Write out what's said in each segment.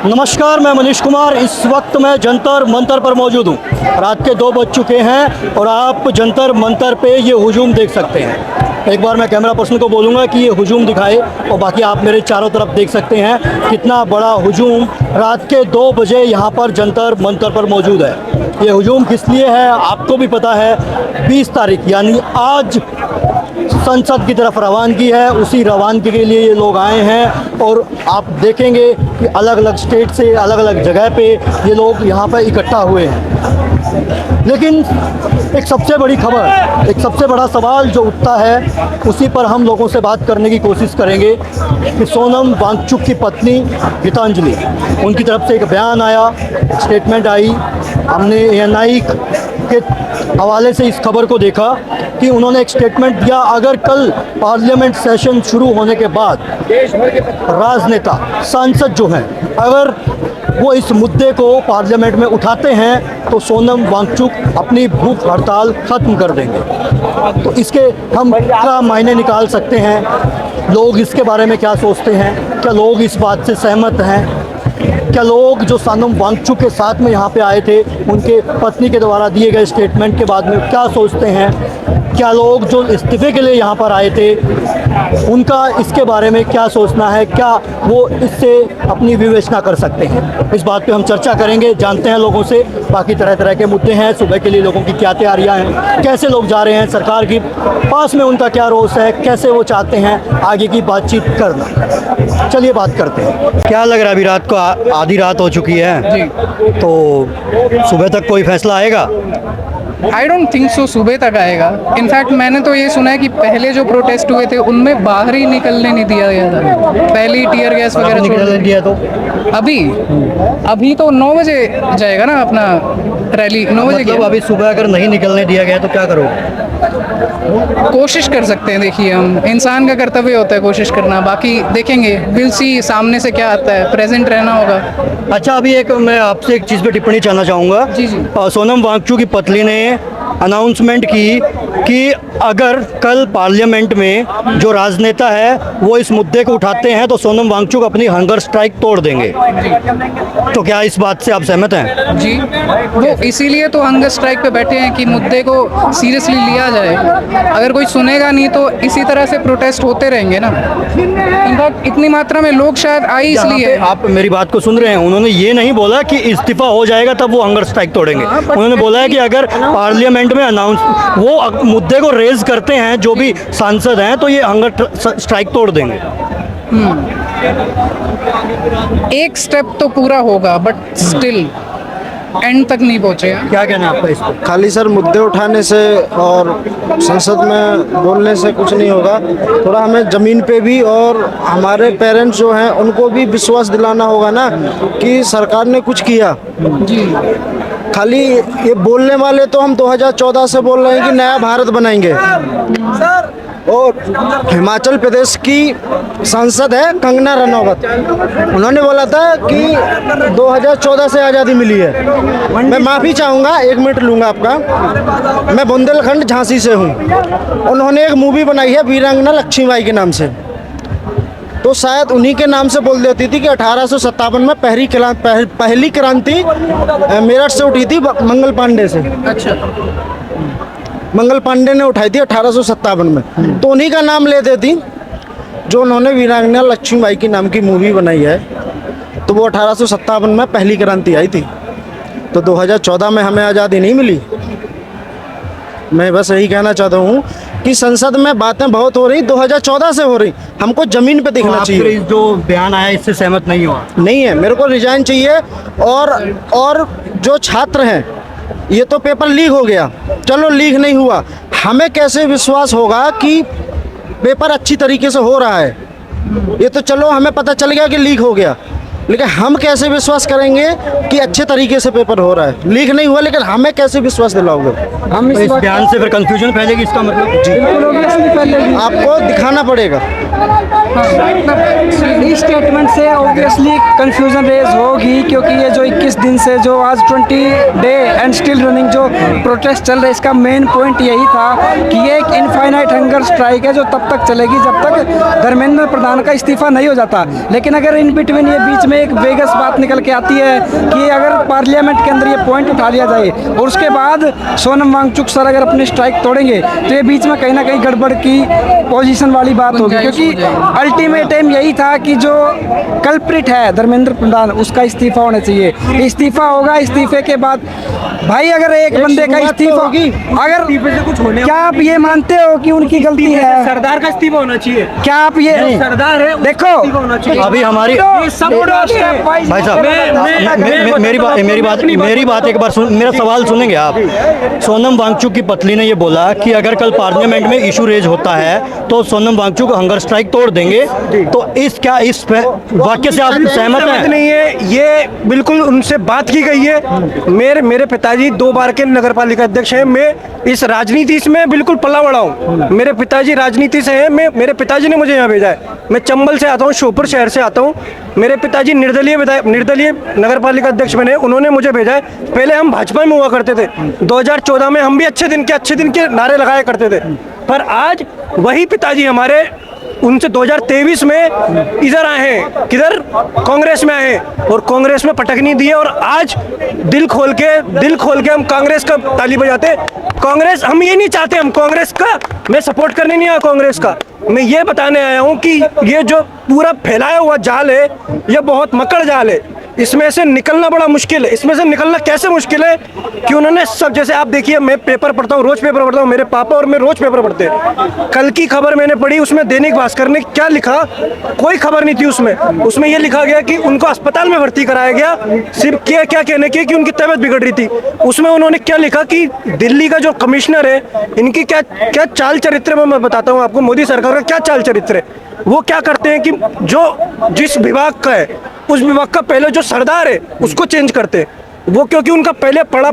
नमस्कार, मैं मनीष कुमार। इस वक्त मैं जंतर मंतर पर मौजूद हूँ। रात के 2 बज चुके हैं और आप जंतर मंतर पे ये हुजूम देख सकते हैं। एक बार मैं कैमरा पर्सन को बोलूँगा कि ये हुजूम दिखाए और बाकी आप मेरे चारों तरफ देख सकते हैं कितना बड़ा हुजूम रात के 2 बजे यहाँ पर जंतर मंतर पर मौजूद है। ये हुजूम किस लिए है आपको भी पता है। 20 तारीख यानी आज संसद की तरफ रवानगी है, उसी रवानगी के लिए ये लोग आए हैं और आप देखेंगे कि अलग अलग स्टेट से अलग अलग जगह पे ये लोग यहाँ पर इकट्ठा हुए हैं। लेकिन एक सबसे बड़ी खबर, एक सबसे बड़ा सवाल जो उठता है उसी पर हम लोगों से बात करने की कोशिश करेंगे कि सोनम वांगचुक की पत्नी गीतांजलि, उनकी तरफ से एक बयान आया, स्टेटमेंट आई। हमने ANI के हवाले से इस खबर को देखा कि उन्होंने एक स्टेटमेंट दिया, अगर कल पार्लियामेंट सेशन शुरू होने के बाद राजनेता सांसद जो हैं अगर वो इस मुद्दे को पार्लियामेंट में उठाते हैं तो सोनम वांगचुक अपनी भूख हड़ताल ख़त्म कर देंगे। तो इसके हम क्या मायने निकाल सकते हैं, लोग इसके बारे में क्या सोचते हैं, क्या लोग इस बात से सहमत हैं, क्या लोग जो सोनम वांगचुक के साथ में यहाँ पे आए थे उनके पत्नी के द्वारा दिए गए स्टेटमेंट के बाद में क्या सोचते हैं, क्या लोग जो इस्तीफे के लिए यहाँ पर आए थे उनका इसके बारे में क्या सोचना है, क्या वो इससे अपनी विवेचना कर सकते हैं। इस बात पे हम चर्चा करेंगे, जानते हैं लोगों से। बाकी तरह तरह के मुद्दे हैं, सुबह के लिए लोगों की क्या तैयारियां हैं, कैसे लोग जा रहे हैं सरकार की पास में, उनका क्या रोष है, कैसे वो चाहते हैं आगे की बातचीत करना। चलिए बात करते हैं। क्या लग रहा है, अभी रात को आधी रात हो चुकी है जी, तो सुबह तक कोई फैसला आएगा? आई डोंट थिंक सो सुबह तक आएगा। इनफैक्ट मैंने तो ये सुना है कि पहले जो प्रोटेस्ट हुए थे उनमें बाहर ही निकलने नहीं दिया गया था, पहले ही टीयर गैस वगैरह छोड़ दिया। तो अभी तो 9 बजे जाएगा ना अपना रैली, 9 बजे मतलब अभी सुबह अगर नहीं निकलने दिया गया तो क्या करोगे? कोशिश कर सकते हैं। देखिए, हम इंसान का कर्तव्य होता है कोशिश करना, बाकी देखेंगे, विल सी सामने से क्या आता है, प्रेजेंट रहना होगा। अच्छा, अभी एक मैं आपसे एक चीज़ पे टिप्पणी करना चाहूँगा। जी जी। सोनम वांगचुक की पत्नी ने अनाउंसमेंट की कि अगर कल पार्लियामेंट में जो राजनेता है वो इस मुद्दे को उठाते हैं तो सोनम वांगचुक अपनी हंगर स्ट्राइक तोड़ देंगे। तो क्या इस बात से आप सहमत हैं? जी, वो इसीलिए तो हंगर स्ट्राइक पे बैठे हैं कि मुद्दे को सीरियसली लिया जाए। अगर कोई सुनेगा नहीं तो इसी तरह से प्रोटेस्ट होते रहेंगे ना। इनफैक्ट इतनी मात्रा में लोग शायद आई इसलिए। आप मेरी बात को सुन रहे हैं, उन्होंने ये नहीं बोला कि इस्तीफा हो जाएगा तब वो हंगर स्ट्राइक तोड़ेंगे। उन्होंने बोला है कि अगर पार्लियामेंट में अनाउंस वो मुद्दे को रेज करते हैं जो भी सांसद हैं तो ये हंगर स्ट्राइक तोड़ देंगे। एक स्टेप तो पूरा होगा बट स्टिल एंड तक नहीं पहुंचेगा। क्या कहना है आपका इस पर? खाली सर मुद्दे उठाने से और संसद में बोलने से कुछ नहीं होगा। थोड़ा हमें ज़मीन पे भी और हमारे पेरेंट्स जो हैं उनको भी विश्वास दिलाना होगा ना कि सरकार ने कुछ किया। जी, खाली ये बोलने वाले तो हम 2014 से बोल रहे हैं कि नया भारत बनाएंगे। और हिमाचल प्रदेश की सांसद है कंगना रनौत, उन्होंने बोला था कि 2014 से आज़ादी मिली है। मैं माफ़ी चाहूँगा, 1 मिनट लूँगा आपका। मैं बुंदेलखंड झांसी से हूँ। उन्होंने एक मूवी बनाई है वीरांगना लक्ष्मीबाई के नाम से, तो शायद उन्हीं के नाम से बोल देती थी कि 1857 में पहली क्रांति मेरठ से उठी थी, मंगल पांडे से। अच्छा, मंगल पांडे ने उठाई थी 1857 में, तो उन्हीं का नाम ले देती। जो उन्होंने वीरांगना लक्ष्मीबाई की नाम की मूवी बनाई है तो वो 1857 में पहली क्रांति आई थी, तो 2014 में हमें आज़ादी नहीं मिली। मैं बस यही कहना चाहता हूँ कि संसद में बातें बहुत हो रही, 2014 से हो रही, हमको ज़मीन पे दिखना चाहिए। जो बयान आया इससे सहमत नहीं हुआ? नहीं है, मेरे को रिजाइन चाहिए। और जो छात्र हैं, ये तो पेपर लीक हो गया, चलो लीक नहीं हुआ, हमें कैसे विश्वास होगा कि पेपर अच्छी तरीके से हो रहा है? ये तो चलो हमें पता चल गया कि लीक हो गया, लेकिन हम कैसे विश्वास करेंगे कि अच्छे तरीके से पेपर हो रहा है? लीक नहीं हुआ लेकिन हमें कैसे विश्वास दिलाओगे? हम इस बयान से फिर कंफ्यूजन फैलेगी, इसका मतलब? जी, आपको दिखाना पड़ेगा। इस स्टेटमेंट से ऑब्वियसली कंफ्यूजन रेज होगी, क्योंकि ये जो 21 दिन से जो आज 20 डे एंड स्टिल रनिंग जो प्रोटेस्ट चल रहा है, इसका मेन पॉइंट यही था कि ये एक इनफाइनाइट हंगर स्ट्राइक है जो तब तक चलेगी जब तक धर्मेंद्र प्रधान का इस्तीफा नहीं हो जाता। लेकिन अगर इन बिटवीन ये बीच में एक वेगस बात निकल के आती है कि अगर पार्लियामेंट के अंदर ये पॉइंट उठा लिया जाए और उसके बाद सोनम वांगचुक सर अगर अपनी स्ट्राइक तोड़ेंगे तो ये बीच में कहीं ना कहीं गड़बड़ की पोजीशन वाली बात होगी, क्योंकि अल्टीमेट एम यही था कि जो कल्प्रिट है धर्मेंद्र प्रधान उसका इस्तीफा होना चाहिए। इस्तीफा होगा, इस्तीफे के बाद भाई अगर एक बंदे का इस्तीफा होगी, अगर कुछ होने, क्या आप ये मानते हो कि उनकी गलती है? सरदार का इस्तीफा होना चाहिए। क्या आप ये सरदार है, देखो अभी हमारी भाई साहब मेरी बात एक बार सुन, मेरा सवाल सुनेंगे आप? सोनम वांगचुक की पत्नी ने ये बोला कि अगर कल पार्लियामेंट में इशू रेज होता है तो सोनम वांगचुक हंगर स्ट्राइक तोड़ देंगे, तो इस वाक्य से आप सहमत हैं? नहीं है, ये बिल्कुल उनसे बात की गई है। मेरे पिताजी 2 बार के नगर पालिका अध्यक्ष हैं। मैं इस राजनीति में बिल्कुल पला बड़ा हूँ। मेरे पिताजी राजनीति से हैं। मेरे पिताजी ने मुझे यहाँ भेजा है। मैं चंबल से आता हूँ, श्योपुर शहर से आता हूँ। मेरे पिताजी निर्दलीय नगर पालिका अध्यक्ष बने, उन्होंने मुझे भेजा है। पहले हम भाजपा में हुआ करते थे। 2014 में हम भी अच्छे दिन के नारे लगाया करते थे, पर आज वही पिताजी हमारे उनसे 2023 में इधर आए हैं, किधर कांग्रेस में आए हैं और कांग्रेस में पटक नहीं दिए। और आज दिल खोल के हम कांग्रेस का ताली बजाते हैं। कांग्रेस हम ये नहीं चाहते, हम कांग्रेस का मैं सपोर्ट करने नहीं आया कांग्रेस का। मैं ये बताने आया हूँ कि ये जो पूरा फैलाया हुआ जाल है, ये बहुत मकड़ जाल है। इसमें से निकलना बड़ा मुश्किल है। इसमें से निकलना कैसे मुश्किल है कि उन्होंने सब, जैसे आप देखिए, मैं पेपर पढ़ता हूँ, रोज पेपर पढ़ता हूँ, मेरे पापा और मैं रोज पेपर पढ़ते हैं। कल की खबर मैंने पढ़ी, उसमें दैनिक भास्कर ने क्या लिखा, कोई खबर नहीं थी उसमें ये लिखा गया कि उनको अस्पताल में भर्ती कराया गया सिर्फ क्या कहने के कि उनकी तबीयत बिगड़ रही थी। उसमें उन्होंने क्या लिखा कि दिल्ली का जो कमिश्नर है, इनकी क्या चाल चरित्र है, मैं बताता हूँ आपको। मोदी सरकार का क्या चाल चरित्र है, वो क्या करते हैं कि जो जिस विभाग का है उस विभाग का पहले जो सरदार है उसको चेंज करते हैं। वो क्योंकि उनका पहले पढ़ा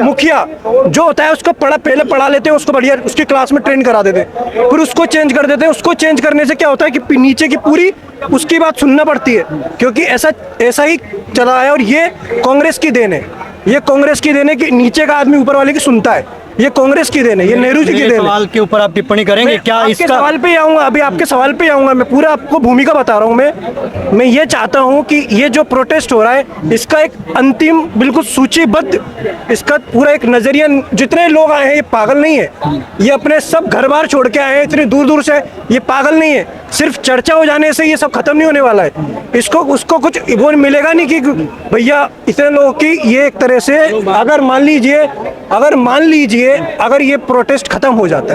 मुखिया जो होता है उसको पहले पढ़ा लेते हैं, उसको बढ़िया उसकी क्लास में ट्रेन करा देते हैं, फिर उसको चेंज कर देते हैं। उसको चेंज करने से क्या होता है कि नीचे की पूरी उसकी बात सुनना पड़ती है, क्योंकि ऐसा ही चला है। और ये कांग्रेस की देन है, ये कांग्रेस की देन है कि नीचे का आदमी ऊपर वाले की सुनता है। ये कांग्रेस की देन है, ये नेहरू जी की देन है। सवाल के ऊपर आप टिप्पणी करेंगे क्या? इसका सवाल पे आऊंगा, अभी आपके सवाल पे आऊंगा। मैं पूरा आपको भूमिका बता रहा हूँ। मैं ये चाहता हूँ कि ये जो प्रोटेस्ट हो रहा है, इसका एक अंतिम बिल्कुल सूचीबद्ध, इसका पूरा एक नजरिया। जितने लोग आए हैं ये पागल नहीं है, ये अपने सब घर बार छोड़ के आए हैं इतने दूर दूर से। ये पागल नहीं है, सिर्फ चर्चा हो जाने से ये सब खत्म नहीं होने वाला है। उसको कुछ वो मिलेगा नहीं कि भैया इतने लोगों की ये एक तरह से अगर मान लीजिए अगर ये प्रोटेस्ट खत्म हो जाता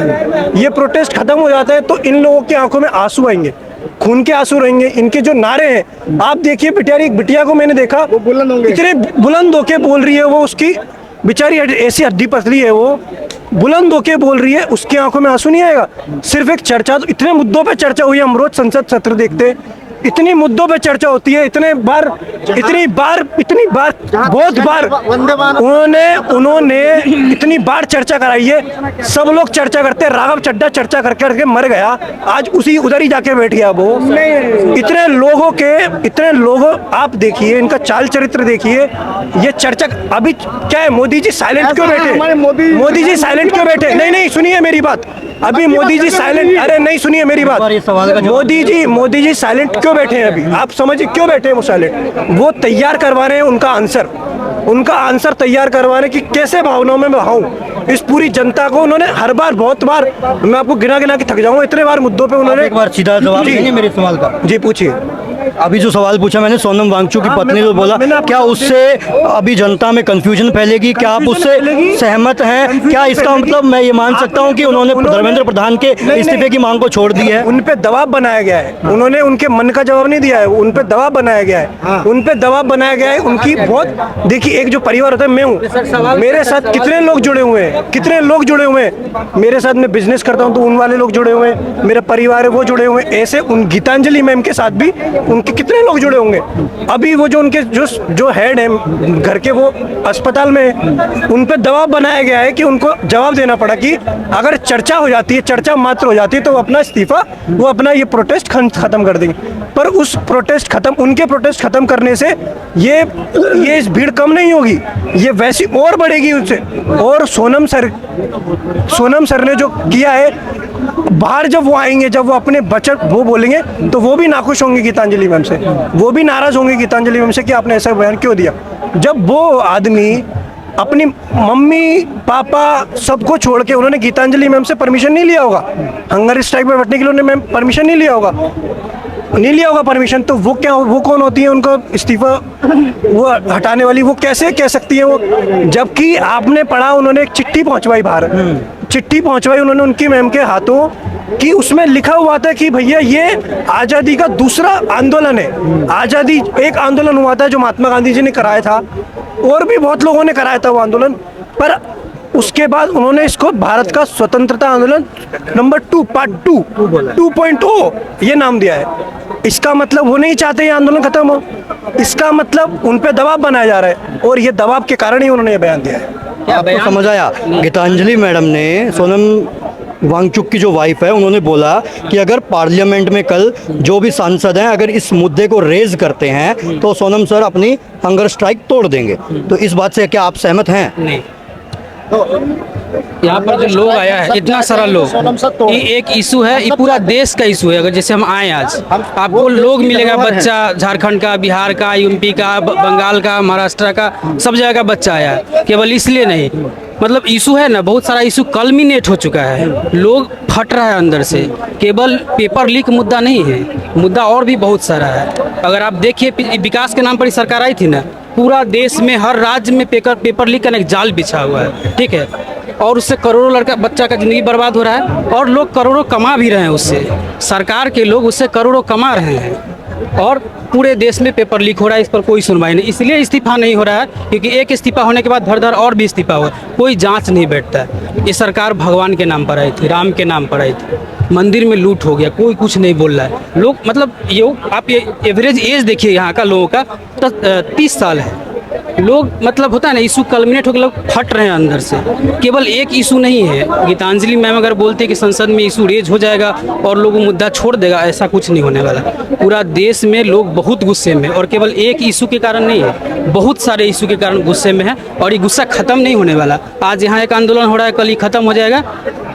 है, तो इन लोगों की आंखों में आंसू आएंगे, खून के आंसू रहेंगे। इनके जो नारे हैं, आप देखिए, बिटिया को मैंने देखा, इतने बुलंद होके बोल रही है वो, उसकी बेचारी ऐसी हड्डी पतली है, वो बुलंद होके बोल रही है, उसकी आंखों में आंसू नहीं आएगा? सिर्फ एक चर्चा, तो इतने मुद्दों पे चर्चा हुई, हम रोज संसद सत्र देखते हैं, इतनी मुद्दों पे चर्चा होती है, इतनी बार बहुत बार उन्होंने इतनी बार चर्चा कराई है। सब लोग चर्चा करते हैं, राघव चड्ढा चर्चा करके मर गया, आज उधर ही जाके बैठ गया वो। इतने लोगों आप देखिए, इनका चाल चरित्र देखिए। ये चर्चा अभी क्या है? मोदी जी साइलेंट क्यों बैठे? मोदी जी साइलेंट क्यों बैठे? नहीं सुनिए मेरी बात। अभी मोदी जी साइलेंट, अरे नहीं सुनिए मेरी बात। मोदी जी साइलेंट क्यों बैठे हैं? अभी आप समझिए क्यों बैठे हैं वो साइलेंट? वो तैयार करवा रहे हैं उनका आंसर तैयार करवा रहे हैं कि कैसे भावनाओं में बहाऊं इस पूरी जनता को। उन्होंने हर बार, बहुत बार, मैं आपको गिना के थक जाऊंगा, इतने बार मुद्दों पे उन्होंने। एक बार सीधा जवाब देंगे मेरे सवाल का? जी पूछिए। अभी जो सवाल पूछा मैंने, सोनम वांगचुक की पत्नी ने बोला, क्या उससे अभी जनता में कंफ्यूजन फैलेगी? क्या आप उससे सहमत हैं? क्या इसका मतलब मैं ये मान सकता हूं कि उन्होंने धर्मेंद्र प्रधान के इस्तीफे की मांग को छोड़ दी है? उन पे दबाव बनाया गया है, उन्होंने उनके मन का जवाब नहीं दिया है, उन पे दबाव बनाया गया है, उनकी बहुत। देखिए, एक जो परिवार होता है, मैं हूँ, मेरे साथ कितने लोग जुड़े हुए हैं, मेरे साथ मैं बिजनेस करता हूँ तो उन वाले लोग जुड़े हुए हैं, मेरा परिवार है वो जुड़े हुए हैं। ऐसे उन गीतांजलि मैम के साथ भी कि कितने लोग जुड़े होंगे। अभी वो जो उनके जो हेड हैं घर के, वो अस्पताल में उन पर दबाव बनाया गया है कि उनको जवाब देना पड़ा कि अगर चर्चा हो जाती है, चर्चा मात्र हो जाती है, तो वो अपना इस्तीफा, वो अपना ये प्रोटेस्ट खत्म कर देंगे। पर उस उनके प्रोटेस्ट खत्म करने से ये इस भीड़ कम नहीं होगी, ये वैसी और बढ़ेगी उससे। और सोनम सर ने जो किया है, बाहर जब वो आएंगे, जब वो अपने बचत वो बोलेंगे, तो वो भी नाखुश होंगे गीतांजलि मैम से, वो भी नाराज होंगे गीतांजलि मैम से कि आपने ऐसा बयान क्यों दिया। जब वो आदमी अपनी मम्मी पापा सबको छोड़ के, उन्होंने गीतांजलि मैम से परमिशन नहीं लिया होगा, हंगर स्ट्राइक में बैठने के लिए उन्होंने मैम परमिशन नहीं लिया होगा परमिशन, तो वो क्या, वो कौन होती है उनको इस्तीफा वो हटाने वाली, वो कैसे कह सकती है वो। जबकि आपने पढ़ा, उन्होंने एक चिट्ठी पहुंचवाई बाहर, चिट्ठी पहुंचवाई उन्होंने उनकी मैम के हाथों, कि उसमें लिखा हुआ था कि भैया ये आज़ादी का दूसरा आंदोलन है। आज़ादी एक आंदोलन हुआ था जो महात्मा गांधी जी ने कराया था, और भी बहुत लोगों ने कराया था वो आंदोलन, पर उसके बाद उन्होंने इसको भारत का स्वतंत्रता आंदोलन नंबर 2 पार्ट 2.0 ये नाम दिया है। इसका मतलब वो नहीं चाहते ये आंदोलन खत्म हो, इसका मतलब उन पे दबाव बनाया जा रहा है, और ये दबाव के कारण ही उन्होंने ये बयान दिया है। आपको समझ आया? गीतांजलि मैडम ने, सोनम वांगचुक की जो वाइफ है, उन्होंने बोला कि अगर पार्लियामेंट में कल जो भी सांसद हैं अगर इस मुद्दे को रेज करते हैं तो सोनम सर अपनी हंगर स्ट्राइक तोड़ देंगे। तो इस बात से क्या आप सहमत हैं? नहीं, यहाँ पर जो लोग आया है, इतना सारा लोग, ये एक इशू है, ये पूरा देश का इशू है। अगर जैसे हम आए आज, आपको लोग मिलेगा, बच्चा झारखंड का, बिहार का, यूपी का, बंगाल का, महाराष्ट्र का, सब जगह का बच्चा आया है, केवल इसलिए नहीं। मतलब इशू है ना, बहुत सारा इशू कल्मिनेट हो चुका है, लोग फट रहा है अंदर से। केवल पेपर लीक मुद्दा नहीं है, मुद्दा और भी बहुत सारा है। अगर आप देखिए, विकास के नाम पर ही सरकार आई थी ना, पूरा देश में हर राज्य में पेपर लीक का एक जाल बिछा हुआ है, ठीक है, और उससे करोड़ों लड़का बच्चा का ज़िंदगी बर्बाद हो रहा है, और लोग करोड़ों कमा भी रहे हैं उससे, सरकार के लोग उससे करोड़ों कमा रहे हैं, और पूरे देश में पेपर लीक हो रहा है, इस पर कोई सुनवाई नहीं। इसलिए इस्तीफा नहीं हो रहा है, क्योंकि एक इस्तीफा होने के बाद धड़ और भी इस्तीफा हुआ, कोई जांच नहीं बैठता है। ये सरकार भगवान के नाम पर आई थी, राम के नाम पर आई थी, मंदिर में लूट हो गया, कोई कुछ नहीं बोल रहा है। लोग मतलब ये आप ये एवरेज एज देखिए यहाँ का लोगों का, 30 साल है। लोग मतलब होता है ना, इशू कल्मिनेट होकर लोग फट रहे हैं अंदर से। केवल एक इशू नहीं है। गीतांजलि मैम अगर बोलते कि संसद में इशू रेज हो जाएगा और लोग मुद्दा छोड़ देगा, ऐसा कुछ नहीं होने वाला। पूरा देश में लोग बहुत गुस्से में, और केवल एक इशू के कारण नहीं है, बहुत सारे इशू के कारण गुस्से में है, और ये गुस्सा खत्म नहीं होने वाला। आज यहाँ एक आंदोलन हो रहा है, कल ही खत्म हो जाएगा,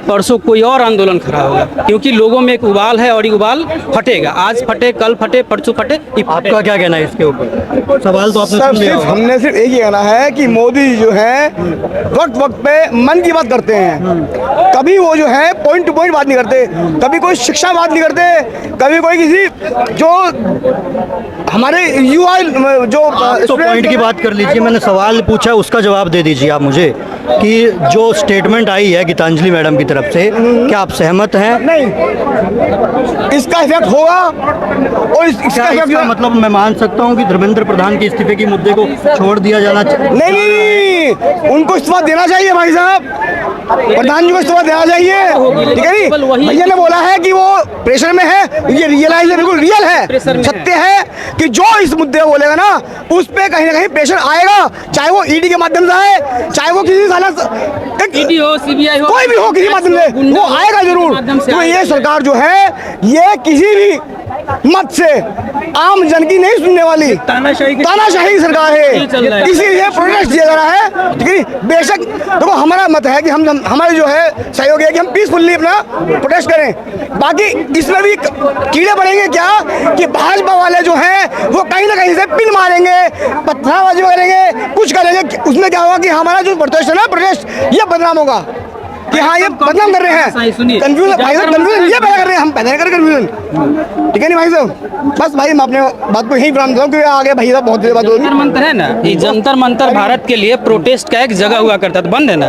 परसों कोई और आंदोलन खड़ा होगा, क्योंकि लोगों में एक उबाल है, और ये उबाल फटेगा। आज फटे, कल फटे, परसों फटे। आपका क्या कहना है इसके ऊपर? सवाल तो आपने सर, सुन लिया सिर्फ होगा। हमने सिर्फ एक ही कहना है कि मोदी जी जो है वक्त वक्त पे मन की बात करते हैं। कभी वो जो है पॉइंट टू पॉइंट बात नहीं करते, कभी कोई शिक्षा बात नहीं करते, कभी कोई किसी जो हमारे युवा जो तो पॉइंट की बात कर लीजिए, मैंने सवाल पूछा, उसका जवाब दे दीजिए आप मुझे, कि जो स्टेटमेंट आई है गीतांजलि मैडम की तरफ से, क्या आप सहमत हैं? नहीं, इसका इफेक्ट होगा, और क्या इसका मतलब मैं मान सकता हूं कि धर्मेंद्र प्रधान के इस्तीफे के मुद्दे को छोड़ दिया जाना चाहिए? नहीं, उनको इस्तीफा देना चाहिए भाई साहब, प्रधान जी को इस्तीफा देना चाहिए, ठीक है नहीं? भैया ने बोला है कि वो प्रेशर में है, ये रियलाइज है, बिल्कुल रियल है, सत्य है कि जो इस मुद्दे को बोलेगा ना, उस पे कहीं ना कहीं प्रेशर आएगा, चाहे वो ईडी के माध्यम से आए, चाहे वो किसी ईडी हो, सीबीआई हो, कोई भी हो, किसी माध्यम से वो आएगा जरूर। तो ये सरकार जो है, ये किसी भी मत से आम जन की नहीं सुनने वाली तानाशाही सरकार है, इसीलिए प्रोटेस्ट दिया जा रहा है। ठीक है, बेशक देखो, हमारा मत है कि हम हमारे जो है सहयोग है कि हम पीसफुली अपना प्रोटेस्ट करें। बाकी इसमें भी कीड़े पड़ेंगे क्या कि भाजपा वाले जो हैं वो कहीं ना कहीं से पिन मारेंगे, पत्थरबाजी करेंगे, कुछ करेंगे। उसमें क्या होगा कि हमारा जो प्रोटेस्ट है ना, प्रोटेस्ट ये बदनाम होगा कि हाँ ये बदनाम कर रहे हैं, कंफ्यूजन भाई साहब, कंफ्यूजन ये पैदा कर रहे हैं, हम पैदा नहीं कर कंफ्यूजन, ठीक है नहीं भाई साहब? बस भाई मैं अपने बात को यही विराम दूँ, क्योंकि आगे भाई साहब बहुत देर बात होगी। जंतर मंतर है ना, ये जंतर मंतर भारत के लिए प्रोटेस्ट का एक जगह हुआ करता था, बंद है ना।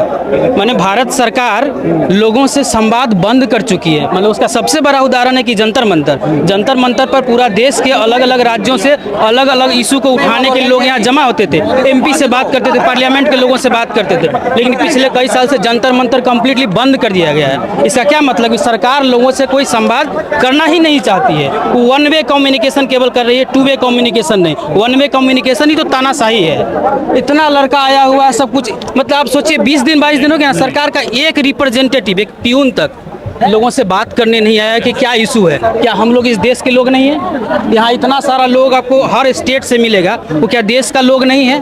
माने भारत सरकार लोगों से संवाद बंद कर चुकी है। मतलब उसका सबसे बड़ा उदाहरण है कि जंतर मंतर पर पूरा देश के अलग अलग राज्यों से अलग अलग इशू को उठाने के लोग यहाँ जमा होते थे, MP से बात करते थे, पार्लियामेंट के लोगों से बात करते थे। लेकिन पिछले कई साल से जंतर मंतर कंप्लीट कंप्लीटली बंद कर दिया गया है। इसका क्या मतलब कि सरकार लोगों से कोई संवाद करना ही नहीं चाहती है। वो वन वे कम्युनिकेशन केवल कर रही है, टू वे कम्युनिकेशन नहीं। वन वे कम्युनिकेशन ही तो तानाशाही है। इतना लड़का आया हुआ है, सब कुछ, मतलब आप सोचिए 20 दिन 22 दिन हो गया, सरकार का एक रिप्रेजेंटेटिव, एक प्यून तक लोगों से बात करने नहीं आया कि क्या इशू है। क्या हम लोग इस देश के लोग नहीं हैं? यहाँ इतना सारा लोग आपको हर स्टेट से मिलेगा, वो क्या देश का लोग नहीं है?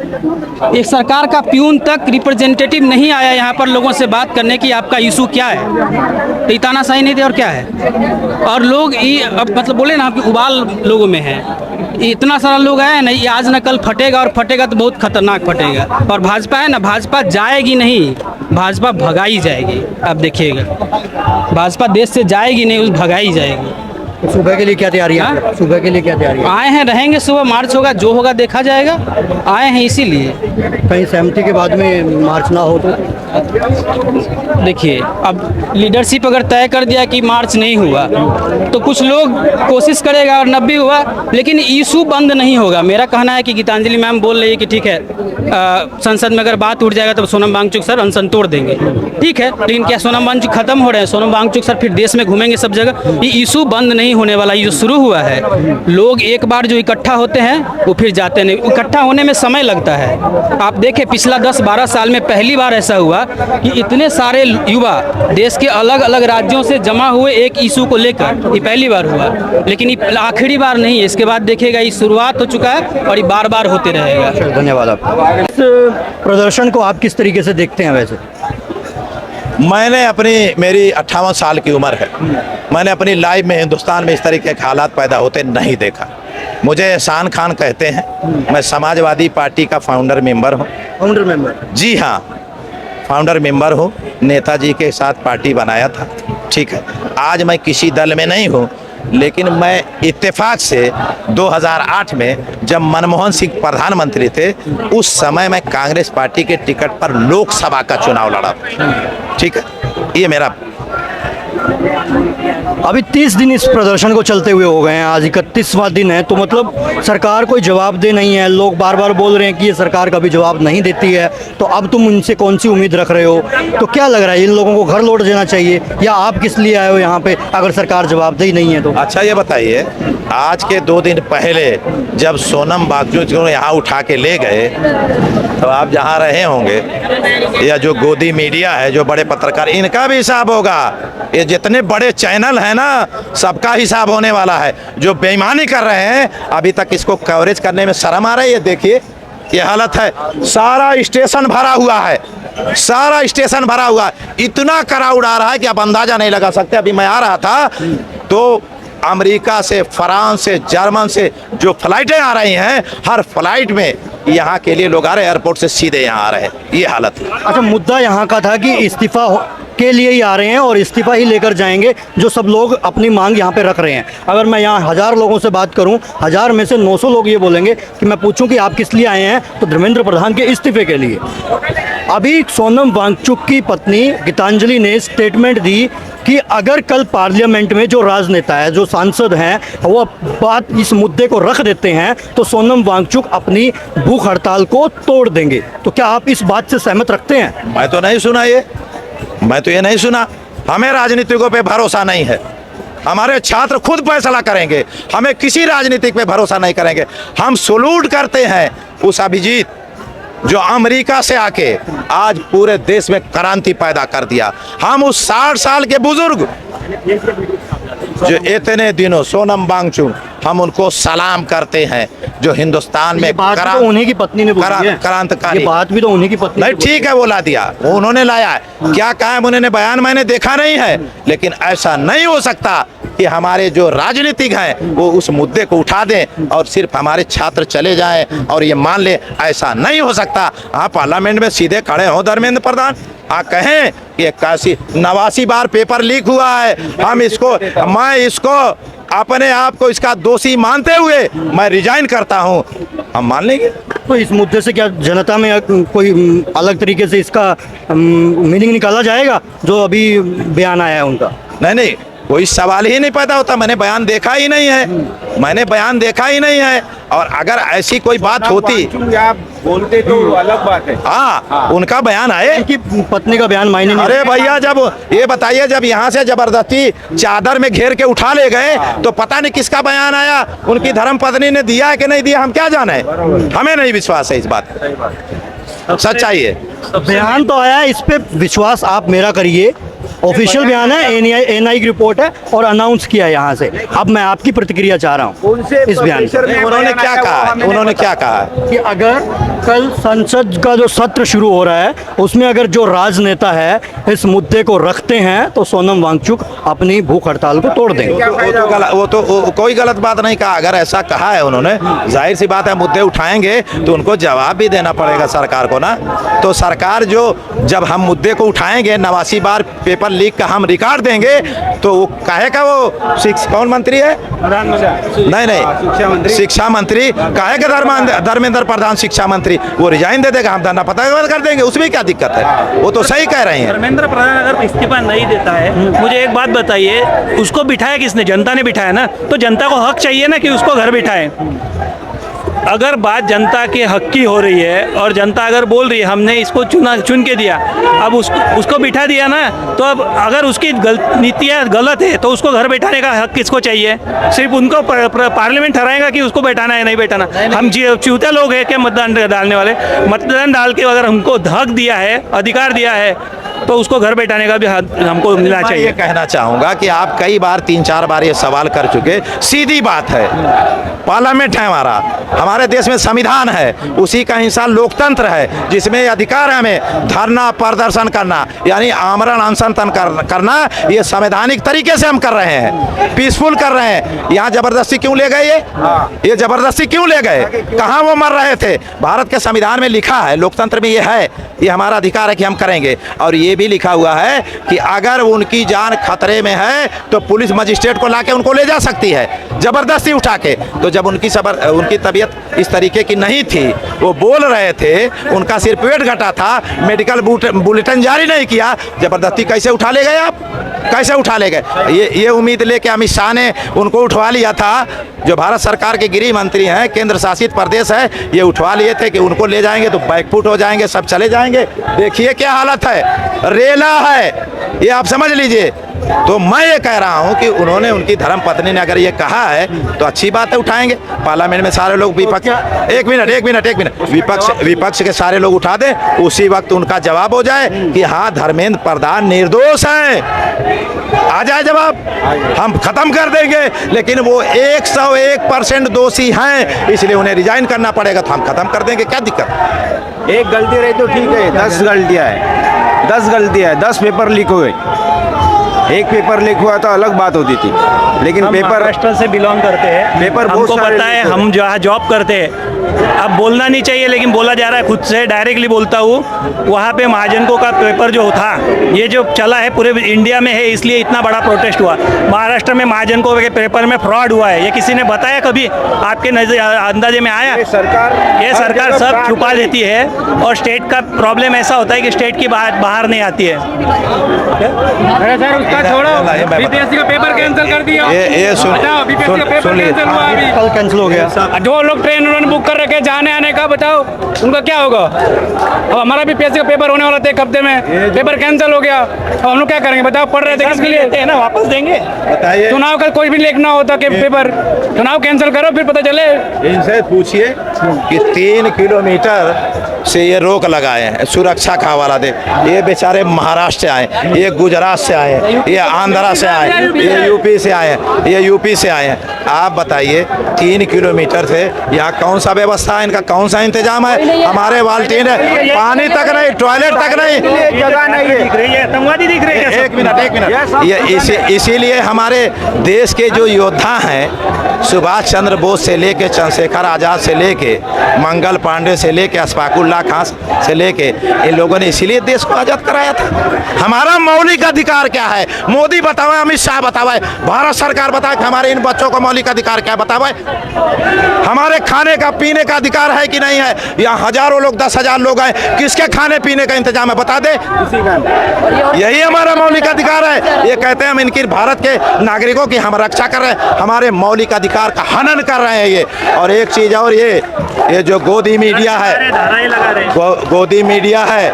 एक सरकार का प्यून तक रिप्रेजेंटेटिव नहीं आया यहाँ पर लोगों से बात करने की आपका इशू क्या है। तो तानाशाही नहीं थे और क्या है। और लोग ये अब मतलब बोले ना कि उबाल लोगों में है। इतना सारा लोग आए ना, ये आज न कल फटेगा, और फटेगा तो बहुत खतरनाक फटेगा। और भाजपा है ना, भाजपा जाएगी नहीं, भाजपा भगाई जाएगी। आप देखिएगा, भाजपा देश से जाएगी नहीं, उस भगाई जाएगी। सुबह के लिए क्या तैयारी है? सुबह के लिए क्या तैयारी है? आए हैं, रहेंगे, सुबह मार्च होगा, जो होगा देखा जाएगा। आए हैं इसीलिए। कहीं सहमति के बाद में मार्च ना हो तो? देखिए, अब लीडरशिप अगर तय कर दिया कि मार्च नहीं हुआ तो कुछ लोग कोशिश करेगा और 90 हुआ, लेकिन इशू बंद नहीं होगा। मेरा कहना है कि गीतांजलि मैम बोल रही है कि ठीक है, संसद में अगर बात उठ जाएगा तो सोनम वांगचुक सर अनशन तोड़ देंगे, ठीक है। लेकिन क्या सोनम वांगचुक खत्म हो रहे हैं? सोनम वांगचुक सर फिर देश में घूमेंगे सब जगह। ये इशू बंद नहीं होने वाला। ये जो शुरू हुआ है, लोग एक बार जो इकट्ठा होते हैं वो फिर जाते नहीं। इकट्ठा होने में समय लगता है। आप देखें, पिछला 10-12 साल में पहली बार ऐसा हुआ कि इतने सारे युवा देश के अलग अलग राज्यों से जमा हुए एक इशू को लेकर। ये पहली बार हुआ, लेकिन ये आखिरी बार नहीं है। इसके बाद देखिएगा, ये शुरुआत हो चुका है और ये बार बार होते रहेगा। धन्यवाद आपका। इस प्रदर्शन को आप किस तरीके से देखते हैं? वैसे मेरी 58 साल की उम्र है। मैंने अपनी लाइफ में हिंदुस्तान में इस तरीके के हालात पैदा होते नहीं देखा। मुझे एहसान खान कहते हैं। मैं समाजवादी पार्टी का फाउंडर मेंबर हूँ। Founder member? जी हाँ, फाउंडर मेंबर हूँ। नेताजी के साथ पार्टी बनाया था, ठीक है। आज मैं किसी दल में नहीं हूँ, लेकिन मैं इत्तेफाक से 2008 में जब मनमोहन सिंह प्रधानमंत्री थे, उस समय मैं कांग्रेस पार्टी के टिकट पर लोकसभा का चुनाव लड़ा, ठीक है। ये मेरा अभी 30 दिन इस प्रदर्शन को चलते हुए हो गए हैं, आज 31वां दिन है। तो मतलब सरकार कोई जवाब दे नहीं है। लोग बार बार बोल रहे हैं कि ये सरकार कभी जवाब नहीं देती है, तो अब तुम उनसे कौन सी उम्मीद रख रहे हो? तो क्या लग रहा है, इन लोगों को घर लौट देना चाहिए, या आप किस लिए आए हो यहाँ पे अगर सरकार जवाबदेही नहीं है तो? अच्छा ये बताइए, आज के 2 दिन पहले जब सोनम वांगचुक को यहाँ उठा के ले गए, तो आप जहाँ रहे होंगे, या जो गोदी मीडिया है, जो बड़े पत्रकार, इनका भी हिसाब होगा। ये जितने बड़े चैनल हैं ना, सबका हिसाब होने वाला है। जो बेईमानी कर रहे हैं, अभी तक इसको कवरेज करने में शर्म आ रही है। देखिए ये हालत है, सारा स्टेशन भरा हुआ है, सारा स्टेशन भरा हुआ है। इतना क्राउड आ रहा है कि आप अंदाजा नहीं लगा सकते। अभी मैं आ रहा था तो अमेरिका से, फ्रांस से, जर्मन से जो फ्लाइटें आ रही हैं, हर फ्लाइट में यहाँ के लिए लोग आ रहे हैं, एयरपोर्ट से सीधे यहाँ आ रहे हैं। ये हालत है। अच्छा, मुद्दा यहाँ का था कि इस्तीफा के लिए ही आ रहे हैं और इस्तीफा ही लेकर जाएंगे, जो सब लोग अपनी मांग यहाँ पे रख रहे हैं। अगर मैं यहाँ 1000 लोगों से बात करूँ, 1000 में से 900 लोग ये बोलेंगे कि मैं पूछूं कि आप किस लिए आए हैं, तो धर्मेंद्र प्रधान के इस्तीफे के लिए। अभी सोनम वांगचुक की पत्नी गीतांजलि ने स्टेटमेंट दी कि अगर कल पार्लियामेंट में जो राजनेता है, जो सांसद हैं, वो बात इस मुद्दे को रख देते हैं तो सोनम वांगचुक अपनी भूख हड़ताल को तोड़ देंगे। तो क्या आप इस बात से सहमत रखते हैं? मैं तो नहीं सुना ये, मैं तो ये नहीं सुना। हमें राजनीतिकों पे भरोसा नहीं है। हमारे छात्र खुद फैसला करेंगे, हमें किसी राजनीतिक पे भरोसा नहीं करेंगे। हम सलूट करते हैं उस अभिजीत जो अमेरिका से आके आज पूरे देश में क्रांति पैदा कर दिया। हम उस 60 साल के बुजुर्ग जो इतने दिनों, सोनम वांगचुक, हम उनको सलाम करते हैं, जो हिंदुस्तान में तो उन्हीं की पत्नी ने बोली है। क्रांतिकारी। ये बात भी तो उन्हीं की पत्नी नहीं, ठीक है, वो ला दिया, उन्होंने लाया है। क्या कहा उन्होंने बयान मैंने देखा नहीं है, लेकिन ऐसा नहीं हो सकता कि हमारे जो राजनीतिक हैं वो उस मुद्दे को उठा दें और सिर्फ हमारे छात्र चले जाएं और ये मान ले। ऐसा नहीं हो सकता। आप पार्लियामेंट में सीधे खड़े हो धर्मेंद्र प्रधान, आप कहें कि 89 बार पेपर लीक हुआ है, मैं इसको अपने आप को इसका दोषी मानते हुए मैं रिजाइन करता हूं, हम मान लेंगे। तो इस मुद्दे से क्या जनता में कोई अलग तरीके से इसका मीनिंग निकाला जाएगा, जो अभी बयान आया है उनका? नहीं, कोई सवाल ही नहीं पैदा होता। मैंने बयान देखा ही नहीं है, मैंने बयान देखा ही नहीं है। और अगर ऐसी कोई बात होती, आप बोलते तो अलग बात है। हाँ, उनका बयान आए। उनकी पत्नी का बयान मायने नहीं। अरे भैया, जब ये बताइए, जब यहाँ से जबरदस्ती चादर में घेर के उठा ले गए तो पता नहीं किसका बयान आया, उनकी धर्म पत्नी ने दिया है कि नहीं दिया, हम क्या जाने। हमें नहीं विश्वास है इस बात पे, सच्चाई है। बयान तो आया है, इस पे विश्वास आप मेरा करिए। ऑफिशियल बयान है, एनआई की रिपोर्ट है और अनाउंस किया है यहाँ से। अब मैं आपकी प्रतिक्रिया चाह रहा हूँ इस बयान पर। उन्होंने क्या कहा है? उन्होंने क्या कहा है कि अगर कल संसद का जो सत्र शुरू हो रहा है उसमें अगर जो राजनेता है इस मुद्दे को रखते हैं तो सोनम वांगचुक अपनी भूख हड़ताल को तोड़ देंगे। वो तो कोई गलत बात नहीं कहा। अगर ऐसा कहा है उन्होंने, जाहिर सी बात है मुद्दे उठाएंगे तो उनको जवाब भी देना पड़ेगा सरकार को ना। तो सरकार जो, जब हम मुद्दे को उठाएंगे, 89 बार पेपर लीक का हम रिकॉर्ड देंगे, तो वो कहेगा वो कौन मंत्री है? नहीं, शिक्षा मंत्री कहेगा, धर्मेंद्र प्रधान शिक्षा मंत्री, वो रिजाइन दे देगा, हम धरना प्रदर्शन कर देंगे, उसमें क्या दिक्कत है? वो तो सही कह रहे हैं। धर्मेंद्र प्रधान अगर इस्तीफा नहीं देता है, मुझे एक बात बताइए, उसको बिठाया किसने? जनता ने बिठाया ना। तो जनता को हक चाहिए ना कि उसको घर बिठाएं। अगर बात जनता के हक की हो रही है और जनता अगर बोल रही है हमने इसको चुन के दिया, अब उसको बिठा दिया ना, तो अब अगर उसकी नीतियाँ गलत है तो उसको घर बैठाने का हक किसको चाहिए? सिर्फ उनको पार्लियामेंट ठहराएगा कि उसको बैठाना है नहीं बैठाना। हम चूते लोग हैं क्या मतदान डालने वाले? मतदान डाल के अगर हमको हक दिया है, अधिकार दिया है, तो उसको घर बैठाने का भी हमको मिलना चाहिए। ये कहना चाहूँगा कि आप कई बार 3-4 बार ये सवाल कर चुके। सीधी बात है, पार्लियामेंट है हमारे देश में संविधान है, उसी का हिस्सा लोकतंत्र है, जिसमें अधिकार है हमें धरना प्रदर्शन करना, यानी आमरण अनशन करना। ये संवैधानिक तरीके से हम कर रहे हैं, पीसफुल कर रहे हैं। यहाँ जबरदस्ती क्यों ले गए? ये जबरदस्ती क्यों ले गए? कहाँ वो मर रहे थे? भारत के संविधान में लिखा है, लोकतंत्र में ये है, ये हमारा अधिकार है कि हम करेंगे। और ये भी लिखा हुआ है कि अगर उनकी जान खतरे में है तो पुलिस मजिस्ट्रेट को लाके उनको ले जा सकती है जबरदस्ती उठा के। तो जब उनकी तबीयत इस तरीके की नहीं थी, वो बोल रहे थे, उनका सिर्फ पेट घटा था, मेडिकल बुलेटिन जारी नहीं किया, जबरदस्ती कैसे उठा ले गए आप? कैसे उठा ले गए? ये उम्मीद लेके अमित शाह ने उनको उठवा लिया था, जो भारत सरकार के गृह मंत्री हैं, केंद्र शासित प्रदेश है, ये उठवा लिए थे कि उनको ले जाएंगे तो बैकफुट हो जाएंगे, सब चले जाएंगे। देखिए क्या हालत है, रेला है, ये आप समझ लीजिए। तो मैं ये कह रहा हूँ कि उन्होंने, उनकी धर्म पत्नी ने अगर ये कहा है तो अच्छी बात है, उठाएंगे। पार्लियामेंट में सारे लोग विपक्ष, एक मिनट, विपक्ष के सारे लोग उठा दें, उसी वक्त उनका जवाब हो जाए कि हाँ धर्मेंद्र प्रधान निर्दोष हैं, आ जाए जवाब, हम खत्म कर देंगे। लेकिन वो 101% दोषी हैं, इसलिए उन्हें रिजाइन करना पड़ेगा, तो हम खत्म कर देंगे, क्या दिक्कत? एक गलती रही तो ठीक है, 10 गलतियाँ है, 10 गलतियाँ है, 10 पेपर लीक हो गए। एक पेपर लीक हुआ तो अलग बात होती थी, लेकिन पेपर महाराष्ट्र से बिलोंग करते हैं, पेपर हमको पता है, हम जहाँ जॉब करते हैं। अब बोलना नहीं चाहिए लेकिन बोला जा रहा है, खुद से डायरेक्टली बोलता हूँ। वहाँ पे महाजनको का पेपर जो था, ये जो चला है पूरे इंडिया में है, इसलिए इतना बड़ा प्रोटेस्ट हुआ। महाराष्ट्र में महाजनको के पेपर में फ्रॉड हुआ है, ये किसी ने बताया कभी? आपके अंदाजे में आया? ये सरकार सब छुपा देती है। और स्टेट का प्रॉब्लम ऐसा होता है कि स्टेट की बात बाहर नहीं आती है। अरे सर उसका छोड़ो, बीपीएससी का पेपर कैंसिल कर दिया। ये सुन, बीपीएससी का पेपर कैंसिल हुआ अभी, कल कैंसिल हो गया। जो लोग ट्रेन उन्होंने बुक कर रखे जाने आने का, बताओ उनका क्या होगा? अब हमारा बीपीएससी का पेपर होने वाला था एक हफ्ते में, पेपर कैंसिल हो गया, अब हम लोग क्या करेंगे? बताओ, पढ़ रहे थे किसके लिए? ना वापस देंगे। बताइए, चुनाव का कोई भी लिखना होता कि पेपर, चुनाव कैंसिल करो फिर पता चले। इनसे पूछिए कि 3 किलोमीटर से ये रोक लगाए हैं, सुरक्षा का हवाला दे। ये बेचारे महाराष्ट्र से आए, ये गुजरात से आए, ये आंध्रा से आए, ये यूपी से आए, ये यूपी से आए हैं। आप बताइए 3 किलोमीटर से यहाँ कौन सा व्यवस्था है, इनका कौन सा इंतजाम है? हमारे बाल्टीन है, पानी तक नहीं, टॉयलेट तक नहीं, जगह नहीं है। दिख रही है, आतंकवादी दिख रही है। एक मिनट, ये इसीलिए हमारे देश के जो योद्धा हैं, सुभाष चंद्र बोस से लेके चंद्रशेखर आजाद से लेके लेके मंगल पांडे से लेके अशफाकुल्लाह खां से लेके इन लोगों ने इसीलिए देश को आज़ाद कराया था। हमारा मौलिक अधिकार क्या है? मोदी बतावे, अमित शाह बतावे, भारत सरकार बताए कि हमारे इन बच्चों को मौलिक अधिकार क्या बतावे? हमारे खाने का पीने का अधिकार है कि नहीं है? यहाँ हजारों लोग 10,000 लोग हैं, किसके खाने पीने का इंतजाम है बता दे। यही हमारा मौलिक अधिकार है। ये कहते हैं हम इनकी भारत के नागरिकों की हम रक्षा कर रहे हैं, हमारे मौलिक अधिकार का हनन कर रहे हैं ये। और एक चीज और, ये जो गोदी मीडिया है, गोदी मीडिया है,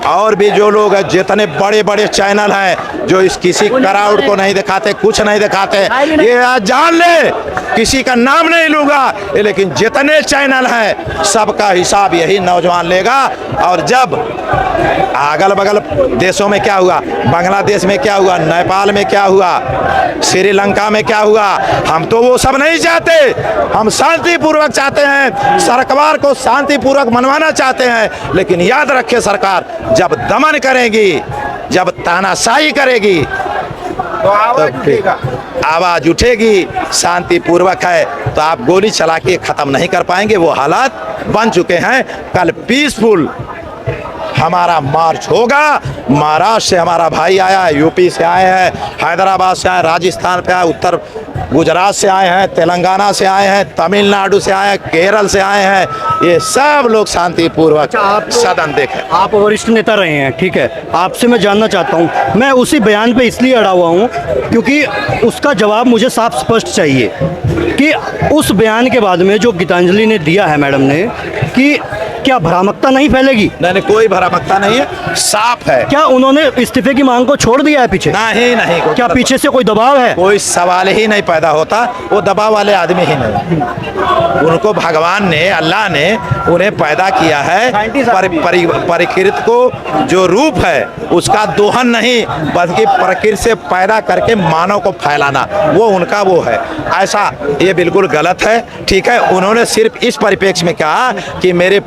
और भी जो लोग हैं, जितने बड़े बड़े चैनल हैं जो इस किसी क्राउड को नहीं दिखाते, कुछ नहीं दिखाते, ये जान ले, किसी का नाम नहीं लूंगा, लेकिन जितने चैनल हैं सबका हिसाब यही नौजवान लेगा। और जब अगल बगल देशों में क्या हुआ, बांग्लादेश में क्या हुआ, नेपाल में क्या हुआ, श्रीलंका में क्या हुआ, हम तो वो सब नहीं चाहते। हम शांतिपूर्वक चाहते हैं, सरकार को शांतिपूर्वक मनवाना चाहते हैं। लेकिन याद रखे, सरकार जब दमन करेगी, जब तानाशाही करेगी तो आवाज उठेगी। शांतिपूर्वक है तो आप गोली चला के ख़त्म नहीं कर पाएंगे। वो हालात बन चुके हैं। कल पीसफुल हमारा मार्च होगा। महाराष्ट्र से हमारा भाई आया है, यूपी से आए हैं, हैदराबाद से आए, राजस्थान पे आए, उत्तर गुजरात से आए हैं, तेलंगाना से आए हैं, तमिलनाडु से आए हैं, केरल से आए हैं। ये सब लोग शांतिपूर्वक सदन देखें। आप वरिष्ठ नेता रहे हैं, ठीक है, आपसे मैं जानना चाहता हूँ, मैं उसी बयान पे इसलिए अड़ा हुआ हूँ क्योंकि उसका जवाब मुझे साफ स्पष्ट चाहिए कि उस बयान के बाद में जो गीतांजलि ने दिया है मैडम ने, कि क्या भ्रामकता नहीं फैलेगी? नहीं, कोई भ्रामकता नहीं है, साफ है। क्या उन्होंने इस्तीफे की मांग को छोड़ दिया है पीछे? नहीं, क्या पीछे से कोई दबाव है? कोई सवाल ही नहीं पैदा होता। वो दबाव वाले आदमी ही नहीं, उनको भगवान ने, अल्लाह ने उन्हें पैदा किया है। प्रकृति को जो रूप है उसका दोहन नहीं, बल्कि प्रकृति से पैदा करके मानव को फैलाना, वो उनका वो है। ऐसा ये बिल्कुल गलत है, ठीक है। उन्होंने सिर्फ इस परिप्रेक्ष्य में कहा कि मेरे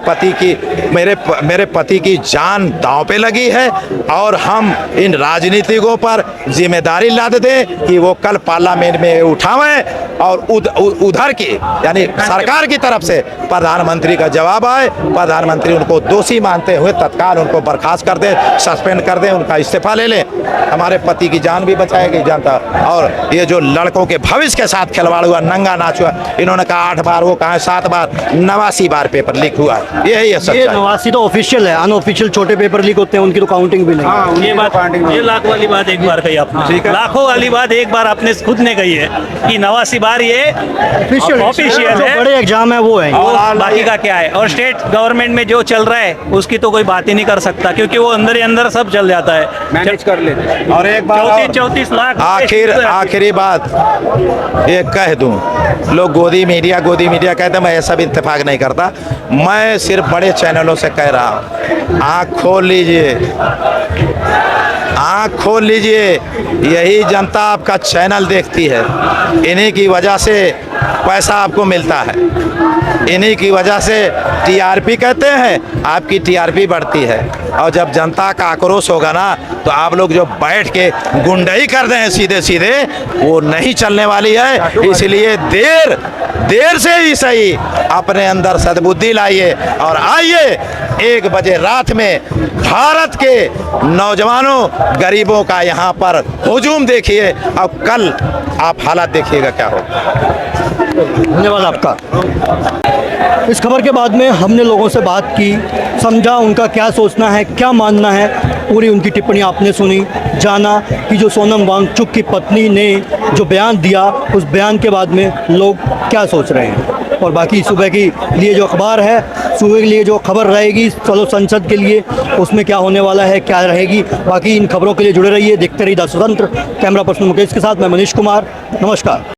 पति की जान दांव पे लगी है और हम इन राजनीतिकों पर जिम्मेदारी लाद दें कि वो कल पार्लियामेंट में उठावें और उधर की यानी सरकार की तरफ से प्रधानमंत्री का जवाब आए, प्रधानमंत्री उनको दोषी मानते हुए तत्काल उनको बर्खास्त कर दें, सस्पेंड कर दें, उनका इस्तीफा ले लें। हमारे पति की जान भी बचाएगी जनता। और ये जो लड़कों के भविष्य के साथ खिलवाड़ हुआ, नंगा नाच हुआ, इन्होंने कहा 8 बार, वो कहा 7 बार, 89 बार पेपर लीक हुआ है। यही है ये 89 तो ऑफिशियल है, अनऑफिशियल छोटे पेपर लीक होते हैं, उनकी तो काउंटिंग भी नहीं। ये लाख वाली बात एक बार कही आपने, लाखों वाली बात एक बार आपने खुद ने कही है कि 89 बार ये ऑफिशियल है। बड़े एग्जाम है वो है, और बाकी का क्या है? और स्टेट गवर्नमेंट में जो चल रहा है उसकी तो कोई बात ही नहीं कर सकता, क्योंकि वो अंदर ही अंदर सब चल जाता है, मैनेज कर लेते हैं। और एक बात 34 लाख आखिरी बात ये कह दूं, लोग गोदी मीडिया कहते हैं, मैं ये सब इत्तेफाक नहीं करता। मैं सिर्फ बड़े चैनलों से कह रहा हूँ, आँख खोल लीजिए, आँख खोल लीजिए। यही जनता आपका चैनल देखती है, इन्हीं की वजह से पैसा आपको मिलता है, इन्हीं की वजह से टीआरपी कहते हैं, आपकी टीआरपी बढ़ती है। और जब जनता का आक्रोश होगा ना, तो आप लोग जो बैठ के गुंडई कर रहे हैं सीधे सीधे, वो नहीं चलने वाली है। इसलिए देर से ही सही अपने अंदर सद्बुद्धि लाइए और आइए 1 बजे रात में भारत के नौजवानों, गरीबों का यहाँ पर हुजूम देखिए, और कल आप हालात देखिएगा क्या होगा। धन्यवाद आपका। इस खबर के बाद में हमने लोगों से बात की, समझा उनका क्या सोचना है, क्या मानना है, पूरी उनकी टिप्पणी आपने सुनी, जाना कि जो सोनम वांगचुक की पत्नी ने जो बयान दिया, उस बयान के बाद में लोग क्या सोच रहे हैं। और बाकी सुबह के लिए जो अखबार है, सुबह के लिए जो खबर रहेगी चलो संसद के लिए, उसमें क्या होने वाला है, क्या रहेगी, बाकी इन खबरों के लिए जुड़े रहिए, देखते रहिए द स्वतंत्र। कैमरा पर्सन मुकेश के साथ मैं मनीष कुमार, नमस्कार।